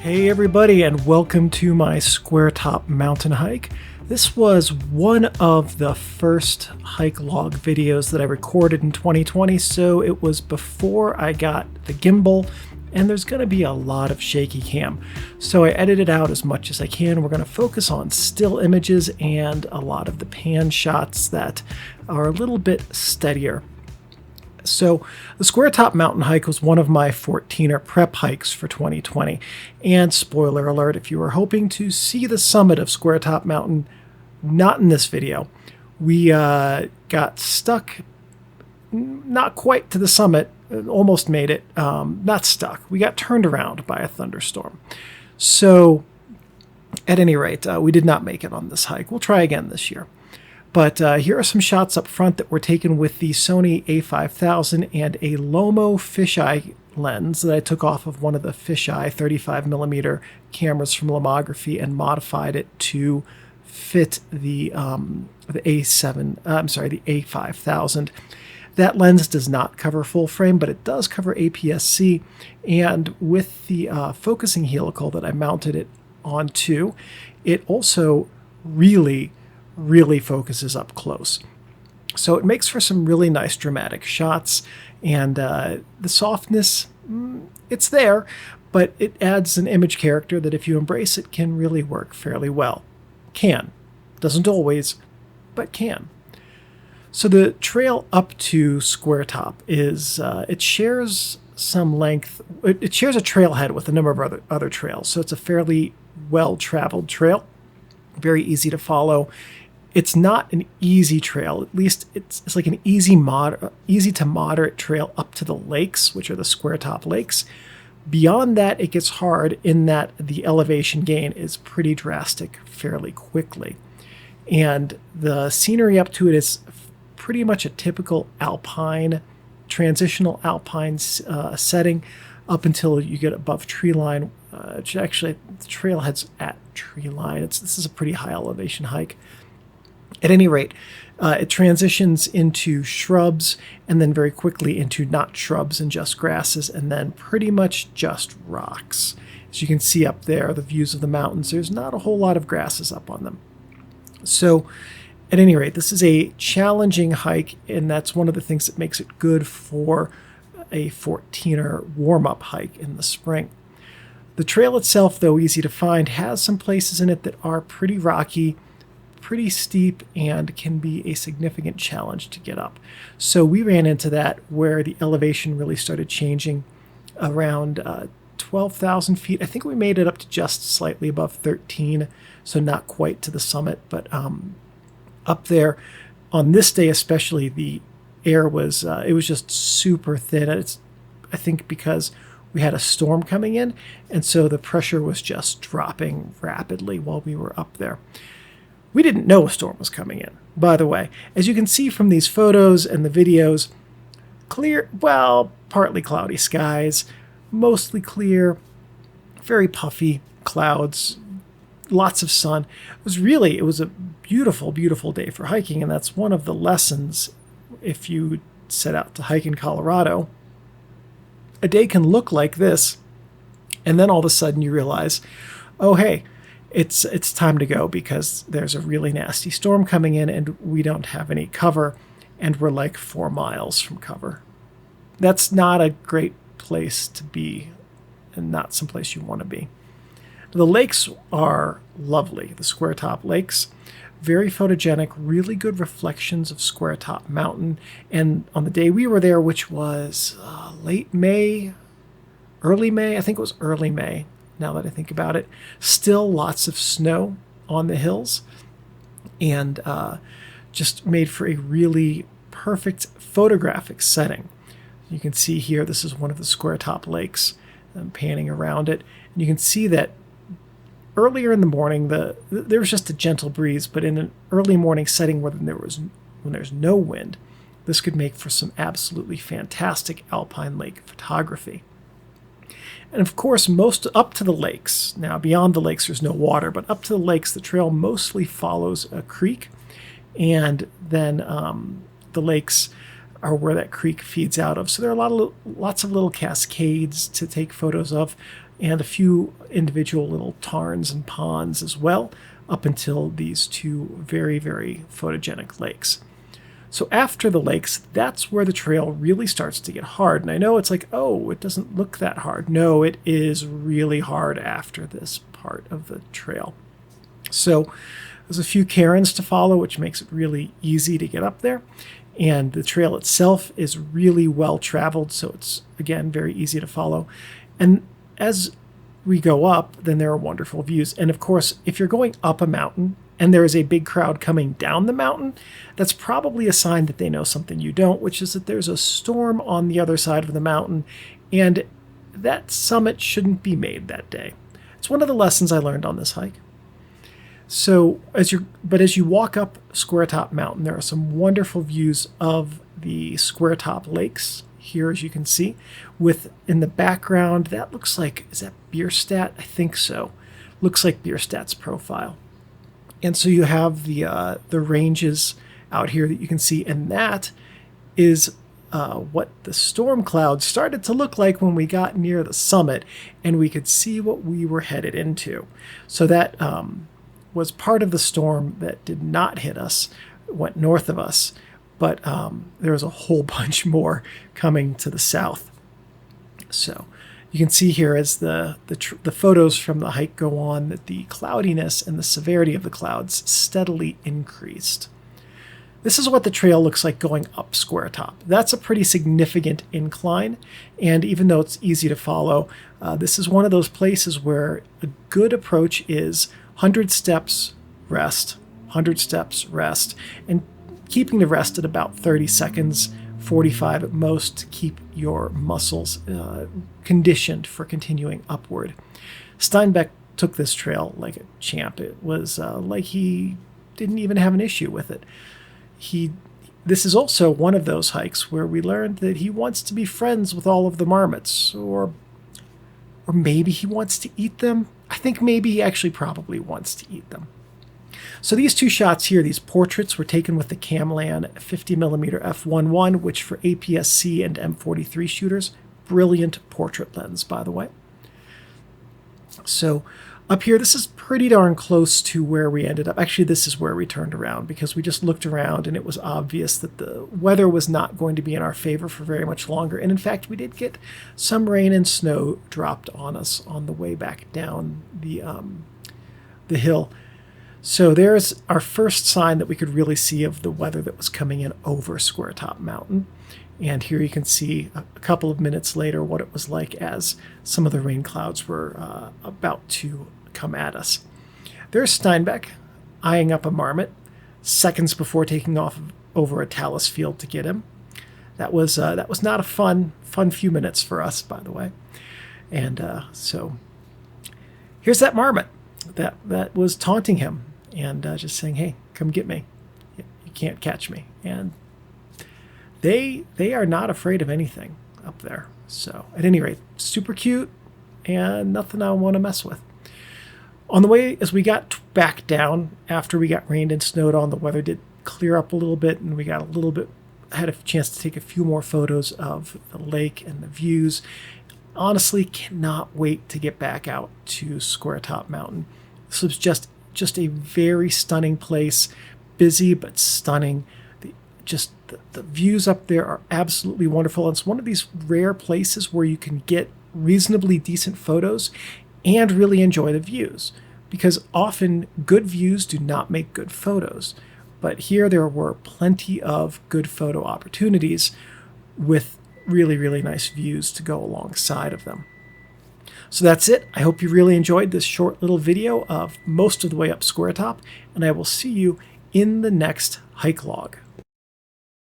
Hey everybody, and welcome to my Square Top mountain hike. This was one of the first hike log videos that I recorded in 2020, so it was before I got the gimbal, and there's going to be a lot of shaky cam. So I edited out as much as I can. We're going to focus on still images and a lot of the pan shots that are a little bit steadier. So the Square Top mountain hike was one of my 14er prep hikes for 2020. And spoiler alert, if you were hoping to see the summit of Square Top Mountain, not in this video. We got stuck, not quite to the summit, almost made it, not stuck. We got turned around by a thunderstorm. So at any rate, we did not make it on this hike. We'll try again this year. But here are some shots up front that were taken with the Sony a5000 and a Lomo fisheye lens that I took off of one of the fisheye 35mm cameras from Lomography and modified it to fit the a5000. That lens does not cover full frame, but it does cover APS-C, and with the focusing helical that I mounted it onto, it also really focuses up close. So it makes for some really nice dramatic shots, and the softness, it's there, but it adds an image character that if you embrace it can really work fairly well. Can. Doesn't always, but can. So the trail up to Square Top is, it shares some length, it shares a trailhead with a number of other trails, so it's a fairly well-traveled trail, very easy to follow. It's not an easy trail, at least it's like an easy to moderate trail up to the lakes, which are the Square Top lakes. Beyond that, it gets hard in that the elevation gain is pretty drastic fairly quickly. And the scenery up to it is pretty much a typical Alpine, transitional Alpine setting up until you get above tree line. Actually, the trailhead's at tree line. This is a pretty high elevation hike. At any rate, it transitions into shrubs and then very quickly into not shrubs and just grasses and then pretty much just rocks. As you can see up there, the views of the mountains, there's not a whole lot of grasses up on them. So at any rate, this is a challenging hike, and that's one of the things that makes it good for a 14er warm-up hike in the spring. The trail itself, though easy to find, has some places in it that are pretty rocky, pretty steep, and can be a significant challenge to get up. So we ran into that where the elevation really started changing around 12,000 feet. I think we made it up to just slightly above 13, so not quite to the summit, but up there on this day especially, the air was it was just super thin. It's, I think, because we had a storm coming in, and so the pressure was just dropping rapidly while we were up there. We didn't know a storm was coming in, by the way. As you can see from these photos and the videos, clear, well, partly cloudy skies, mostly clear, very puffy clouds, lots of sun. It was a beautiful, beautiful day for hiking, and that's one of the lessons if you set out to hike in Colorado. A day can look like this, and then all of a sudden you realize, oh, hey, it's time to go because there's a really nasty storm coming in and we don't have any cover, and we're like 4 miles from cover. That's not a great place to be, and not someplace you want to be. The lakes are lovely, the Square Top lakes. Very photogenic, really good reflections of Square Top Mountain. And on the day we were there, which was late May, early May, I think it was early May, now that I think about it, still lots of snow on the hills, and just made for a really perfect photographic setting. You can see here, this is one of the Square Top lakes. I'm panning around it, and you can see that earlier in the morning, there was just a gentle breeze, but in an early morning setting when there's no wind, this could make for some absolutely fantastic alpine lake photography. And of course, most up to the lakes, now beyond the lakes there's no water, but up to the lakes the trail mostly follows a creek, and then the lakes are where that creek feeds out of. So there are lots of little cascades to take photos of. and a few individual little tarns and ponds as well, up until these two very, very photogenic lakes. So after the lakes, that's where the trail really starts to get hard. And I know it's like, oh, it doesn't look that hard. No, it is really hard after this part of the trail. So there's a few cairns to follow, which makes it really easy to get up there. And the trail itself is really well traveled, so it's, again, very easy to follow. And as we go up, then there are wonderful views. And of course, if you're going up a mountain and there is a big crowd coming down the mountain, that's probably a sign that they know something you don't, which is that there's a storm on the other side of the mountain, and that summit shouldn't be made that day. It's one of the lessons I learned on this hike. So as you walk up Square Top Mountain, there are some wonderful views of the Square Top Lakes here, as you can see, with in the background, that looks like, is that Bierstadt? I think so. Looks like Bierstadt's profile. And so you have the ranges out here that you can see, and that is what the storm clouds started to look like when we got near the summit, and we could see what we were headed into. So that was part of the storm that did not hit us, went north of us, but there was a whole bunch more coming to the south. So you can see here as the photos from the hike go on that the cloudiness and the severity of the clouds steadily increased. This is what the trail looks like going up Square Top. That's a pretty significant incline, and even though it's easy to follow, this is one of those places where a good approach is 100 steps, rest, 100 steps, rest, and keeping the rest at about 30 seconds, 45 at most, to keep your muscles conditioned for continuing upward. Steinbeck took this trail like a champ. It was like he didn't even have an issue with it. This is also one of those hikes where we learned that he wants to be friends with all of the marmots, or maybe he wants to eat them. I think maybe he actually probably wants to eat them. So these two shots here, these portraits, were taken with the Camlan 50mm f1.1, which for APS-C and M43 shooters, brilliant portrait lens, by the way. So up here, this is pretty darn close to where we ended up. Actually, this is where we turned around, because we just looked around and it was obvious that the weather was not going to be in our favor for very much longer. And in fact, we did get some rain and snow dropped on us on the way back down the hill. So there's our first sign that we could really see of the weather that was coming in over Square Top Mountain. And here you can see a couple of minutes later what it was like as some of the rain clouds were about to come at us. There's Steinbeck eyeing up a marmot seconds before taking off over a talus field to get him. That was not a fun few minutes for us, by the way. And so here's that marmot that was taunting him and just saying, "Hey, come get me. You can't catch me." And they are not afraid of anything up there. So at any rate, super cute and nothing I want to mess with. On the way, as we got back down, after we got rained and snowed on, the weather did clear up a little bit, and we got a little bit, had a chance to take a few more photos of the lake and the views. Honestly, cannot wait to get back out to Square Top Mountain. This was just a very stunning place, busy but stunning. The views up there are absolutely wonderful. It's one of these rare places where you can get reasonably decent photos and really enjoy the views, because often good views do not make good photos. But here there were plenty of good photo opportunities with really, really nice views to go alongside of them. So that's it. I hope you really enjoyed this short little video of most of the way up Square Top, and I will see you in the next hike log.